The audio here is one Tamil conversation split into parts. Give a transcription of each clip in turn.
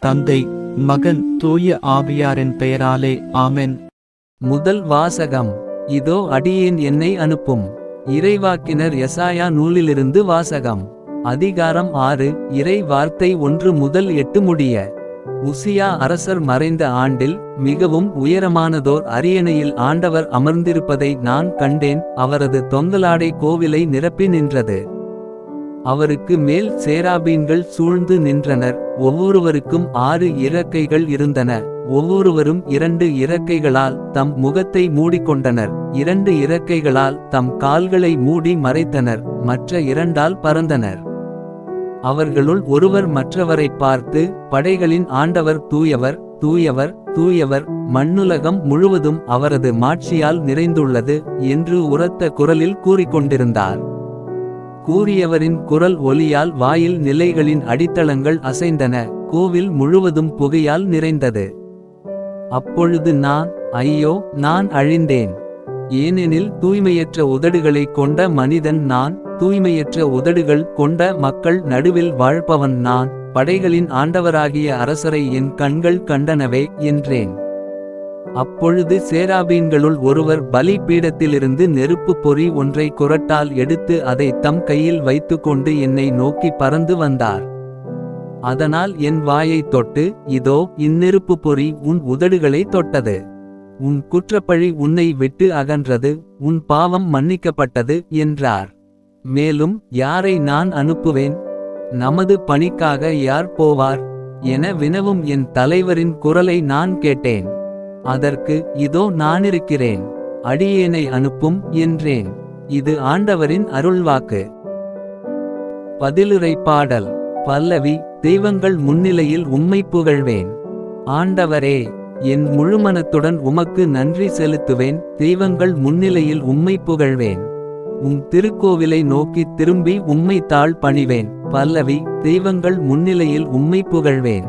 தந்தை, மகன், தூய ஆவியாரின் பெயராலே ஆமென். முதல் வாசகம். இதோ அடியேன், என்னை அனுப்பும். இறைவாக்கினர் எசாயா நூலிலிருந்து வாசகம். அதிகாரம் 6. இறை வார்த்தை 1 முதல் 8 முடிய. உசியா அரசர் மறைந்த ஆண்டில் மிகவும் உயரமானதோர் அரியணையில் ஆண்டவர் அமர்ந்திருப்பதை நான் கண்டேன். அவரது தொங்கலாடை கோவிலை நிரப்பி நின்றது. அவருக்கு மேல் சேராபீன்கள் சூழ்ந்து நின்றனர். ஒவ்வொருவருக்கும் 6 இறக்கைகள் இருந்தன. ஒவ்வொருவரும் 2 இறக்கைகளால் தம் முகத்தை மூடிக்கொண்டனர். 2 இறக்கைகளால் தம் கால்களை மூடி மறைத்தனர். மற்ற 2ஆல் பறந்தனர். அவர்களுள் ஒருவர் மற்றவரைப் பார்த்து, படைகளின் ஆண்டவர் தூயவர், தூயவர், தூயவர், மண்ணுலகம் முழுவதும் அவரது மாட்சியால் நிறைந்துள்ளது என்று உரத்த குரலில் கூறிக்கொண்டிருந்தார். கூறியவரின் குரல் ஒலியால் வாயில் நிலைகளின் அடித்தளங்கள் அசைந்தன. கோவில் முழுவதும் புகையால் நிறைந்தது. அப்பொழுது நான், ஐயோ, நான் அழிந்தேன். ஏனெனில் தூய்மையற்ற உதடுகளை கொண்ட மனிதன் நான், தூய்மையற்ற உதடுகள் கொண்ட மக்கள் நடுவில் வாழ்பவன் நான். படைகளின் ஆண்டவராகிய அரசரை என் கண்கள் கண்டனவே என்றேன். அப்பொழுது சேராபீன்களுள் ஒருவர் பலி பீடத்திலிருந்து நெருப்பு பொறி ஒன்றை குறட்டால் எடுத்து அதை தம் கையில் வைத்துக்கொண்டு என்னை நோக்கி பறந்து வந்தார். அதனால் என் வாயைத் தொட்டு, இதோ இந்நெருப்பு பொறி உன் உதடுகளை தொட்டது. உன் குற்றப்பழி உன்னை விட்டு அகன்றது, உன் பாவம் மன்னிக்கப்பட்டது என்றார். மேலும், யாரை நான் அனுப்புவேன்? நமது பணிக்காக யார் போவார் என வினவும் என் தலைவரின் குரலை நான் கேட்டேன். அதற்கு, இதோ நானிருக்கிறேன், அடியேனை அனுப்பும் என்றேன். இது ஆண்டவரின் அருள்வாக்கு. பதிலுரை பாடல். பல்லவி. தெய்வங்கள் முன்னிலையில் உம்மை புகழ்வேன். ஆண்டவரே, என் முழுமனத்துடன் உமக்கு நன்றி செலுத்துவேன். தெய்வங்கள் முன்னிலையில் உம்மை புகழ்வேன். உம் திருக்கோவிலை நோக்கி திரும்பி உம்மை தாழ் பணிவேன். பல்லவி. தெய்வங்கள் முன்னிலையில் உம்மை புகழ்வேன்.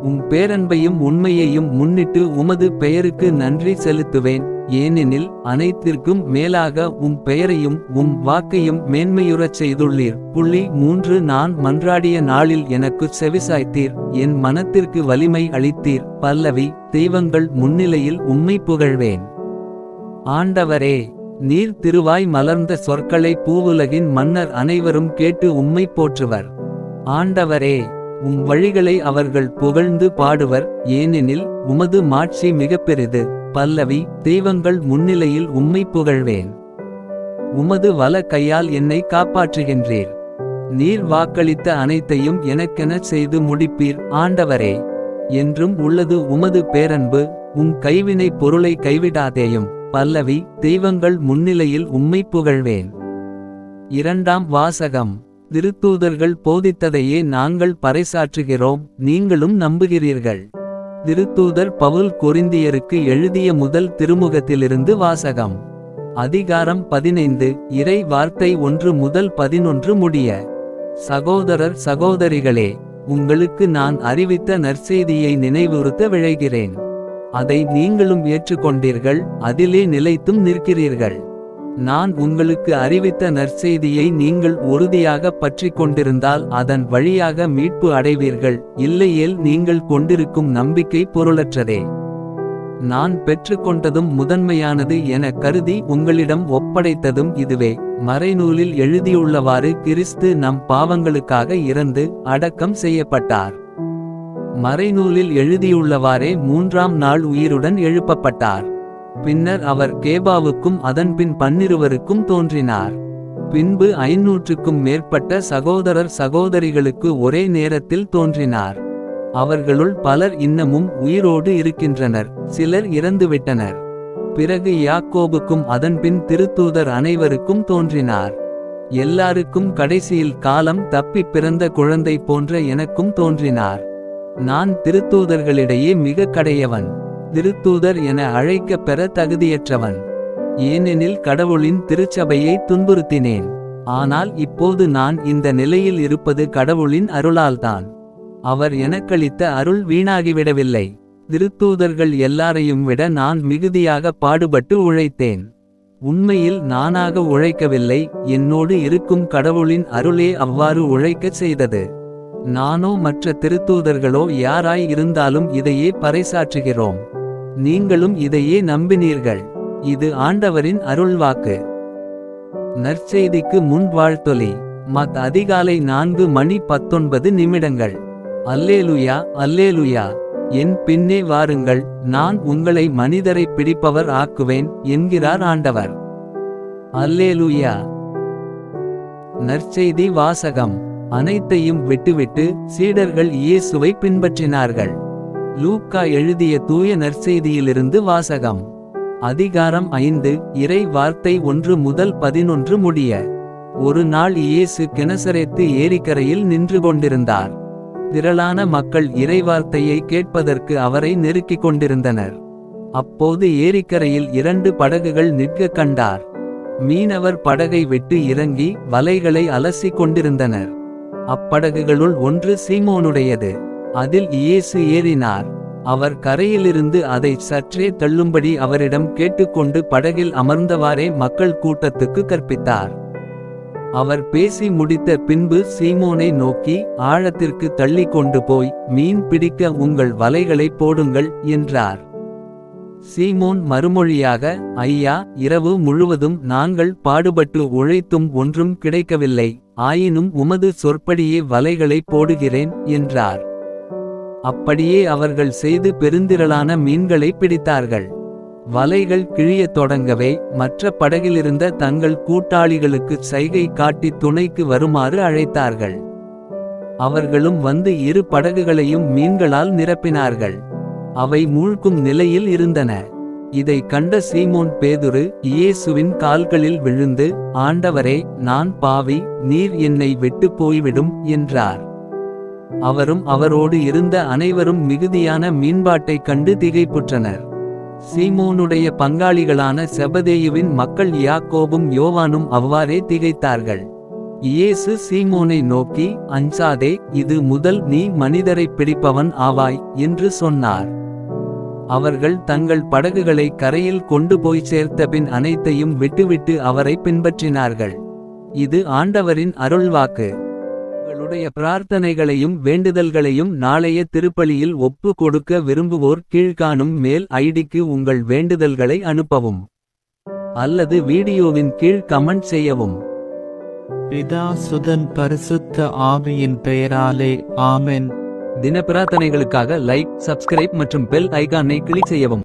உம் பேரன்பையும் உண்மையையும் முன்னிட்டு உமது பெயருக்கு நன்றி செலுத்துவேன். ஏனெனில் அனைத்திற்கும் மேலாக உம் பெயரையும் உம் வாக்கையும் மேன்மையுறச் செய்துள்ளீர். 3 நான் மன்றாடிய நாளில் எனக்குச் செவிசாய்த்தீர். என் மனத்திற்கு வலிமை அளித்தீர். பல்லவி. தெய்வங்கள் முன்னிலையில் உம்மை புகழ்வேன். ஆண்டவரே, நீர் திருவாய் மலர்ந்த சொற்களை பூவுலகின் மன்னர் அனைவரும் கேட்டு உம்மை போற்றுவர். ஆண்டவரே, உம் வழிகளை அவர்கள் புகழ்ந்து பாடுவர். ஏனெனில் உமது மாட்சி மிகப்பெரிது. பல்லவி. தெய்வங்கள் முன்னிலையில் உம்மை புகழ்வேன். உமது வல கையால் என்னை காப்பாற்றுகின்றீர். நீர் வாக்களித்த அனைத்தையும் எனக்கென செய்து முடிப்பீர். ஆண்டவரே, என்றும் உள்ளது உமது பேரன்பு. உம் கைவினை பொருளை கைவிடாதேயும். பல்லவி. தெய்வங்கள் முன்னிலையில் உம்மை புகழ்வேன். 2ஆம் வாசகம். திருத்தூதர்கள் போதித்ததையே நாங்கள் பறைசாற்றுகிறோம், நீங்களும் நம்புகிறீர்கள். திருத்தூதர் பவுல் கொரிந்தியருக்கு எழுதிய முதல் திருமுகத்திலிருந்து வாசகம். அதிகாரம் 15. இறை வார்த்தை 1 முதல் 11 முடிய. சகோதரர் சகோதரிகளே, உங்களுக்கு நான் அறிவித்த நற்செய்தியை நினைவுறுத்த விழைகிறேன். அதை நீங்களும் ஏற்றுக்கொண்டீர்கள், அதிலே நிலைத்தும் நிற்கிறீர்கள். நான் உங்களுக்கு அறிவித்த நற்செய்தியை நீங்கள் உறுதியாக பற்றிக் கொண்டிருந்தால் அதன் வழியாக மீட்பு அடைவீர்கள். இல்லையேல் நீங்கள் கொண்டிருக்கும் நம்பிக்கை பொருளற்றதே. நான் பெற்றுக்கொண்டதும் முதன்மையானது என கருதி உங்களிடம் ஒப்படைத்ததும் இதுவே. மறைநூலில் எழுதியுள்ளவாறு கிறிஸ்து நம் பாவங்களுக்காக இறந்து அடக்கம் செய்யப்பட்டார். மறைநூலில் எழுதியுள்ளவாறே 3ஆம் நாள் உயிருடன் எழுப்பப்பட்டார். பின்னர் அவர் கேபாவுக்கும் அதன்பின் 12 தோன்றினார். பின்பு 500க்கும் மேற்பட்ட சகோதரர் சகோதரிகளுக்கு ஒரே நேரத்தில் தோன்றினார். அவர்களுள் பலர் இன்னமும் உயிரோடு இருக்கின்றனர், சிலர் இறந்துவிட்டனர். பிறகு யாக்கோபுக்கும் அதன்பின் திருத்தூதர் அனைவருக்கும் தோன்றினார். எல்லாருக்கும் கடைசியில் காலம் தப்பி பிறந்த குழந்தை போன்ற எனக்கும் தோன்றினார். நான் திருத்தூதர்களிடையே மிக கடையவன். திருத்தூதர் என அழைக்கப் பெற தகுதியற்றவன். ஏனெனில் கடவுளின் திருச்சபையை துன்புறுத்தினேன். ஆனால் இப்போது நான் இந்த நிலையில் இருப்பது கடவுளின் அருளால்தான். அவர் எனக்களித்த அருள் வீணாகிவிடவில்லை. திருத்தூதர்கள் எல்லாரையும் விட நான் மிகுதியாக பாடுபட்டு உழைத்தேன். உண்மையில் நானாக உழைக்கவில்லை, என்னோடு இருக்கும் கடவுளின் அருளே அவ்வாறு உழைக்கச் செய்தது. நானோ மற்ற திருத்தூதர்களோ யாராய் இருந்தாலும் இதையே பறைசாற்றுகிறோம். நீங்களும் இதையே நம்பினீர்கள். இது ஆண்டவரின் அருள்வாக்கு. நற்செய்திக்கு முன் வாழ்த்தொலி. அதிகாலை 4:19. அல்லேலுயா அல்லேலுயா. என் பின்னே வாருங்கள், நான் உங்களை மனிதரை பிடிப்பவர் ஆக்குவேன் என்கிறார் ஆண்டவர். அல்லேலுயா. நற்செய்தி வாசகம். அனைத்தையும் விட்டுவிட்டு சீடர்கள் இயேசுவை பின்பற்றினார்கள். லூக்கா எழுதிய தூய நற்செய்தியிலிருந்து வாசகம். அதிகாரம் 5. இறை வார்த்தை 1 முதல் 11 முடிய. ஒரு நாள் இயேசு கெனசரேத்து ஏரிக்கரையில் நின்று கொண்டிருந்தார். திரளான மக்கள் இறைவார்த்தையை கேட்பதற்கு அவரை நெருக்கிக் கொண்டிருந்தனர். அப்போது ஏரிக்கரையில் 2 படகுகள் நிற்க கண்டார். மீனவர் படகை விட்டு இறங்கி வலைகளை அலசிக் கொண்டிருந்தனர். அப்படகுகளுள் ஒன்று சீமோனுடையது. அதில் இயேசு ஏறினார். அவர் கரையிலிருந்து அதை சற்றே தள்ளும்படி அவரிடம் கேட்டுக்கொண்டு படகில் அமர்ந்தவாறே மக்கள் கூட்டத்துக்கு கற்பித்தார். அவர் பேசி முடித்த பின்பு சீமோனை நோக்கி, ஆழத்திற்கு தள்ளி கொண்டு போய் மீன் பிடிக்க உங்கள் வலைகளை போடுங்கள் என்றார். சீமோன் மறுமொழியாக, ஐயா, இரவு முழுவதும் நாங்கள் பாடுபட்டு உழைத்தும் ஒன்றும் கிடைக்கவில்லை. ஆயினும் உமது சொற்படியே வலைகளை போடுகிறேன் என்றார். அப்படியே அவர்கள் செய்து பெருந்திரளான மீன்களை பிடித்தார்கள். வலைகள் கிழியத் தொடங்கவே மற்ற படகிலிருந்த தங்கள் கூட்டாளிகளுக்கு சைகை காட்டி துணைக்கு வருமாறு அழைத்தார்கள். அவர்களும் வந்து 2 படகுகளையும் மீன்களால் நிரப்பினார்கள். அவை மூழ்கும் நிலையில் இருந்தன. இதை கண்ட சீமோன் பேதுரு இயேசுவின் கால்களில் விழுந்து, ஆண்டவரே, நான் பாவி, நீர் என்னை விட்டு போய்விடும் என்றார். அவரும் அவரோடு இருந்த அனைவரும் மிகுதியான மீன்பாட்டைக் கண்டு திகைப்புற்றனர். சீமோனுடைய பங்காளிகளான செபதேயுவின் மக்கள் யாக்கோபும் யோவானும் அவ்வாறே திகைத்தார்கள். இயேசு சீமோனை நோக்கி, அஞ்சாதே, இது முதல் நீ மனிதரைப் பிடிப்பவன் ஆவாய் என்று சொன்னார். அவர்கள் தங்கள் படகுகளை கரையில் கொண்டு போய் சேர்த்தபின் அனைத்தையும் விட்டுவிட்டு அவரை பின்பற்றினார்கள். இது ஆண்டவரின் அருள்வாக்கு. உங்களுடைய பிரார்த்தனைகளையும் வேண்டுதல்களையும் நாளைய திருப்பலியில் ஒப்பு கொடுக்க விரும்புவோர் கீழ்காணும் மெயில் ஐடிக்கு உங்கள் வேண்டுதல்களை அனுப்பவும். அல்லது வீடியோவின் கீழ் கமெண்ட் செய்யவும். பிதா சுதன் பரிசுத்த ஆவியின் பெயராலே ஆமென். தின பிரார்த்தனைகளுக்காக லைக், சப்ஸ்கிரைப் மற்றும் பெல் ஐகானை கிளிக் செய்யவும்.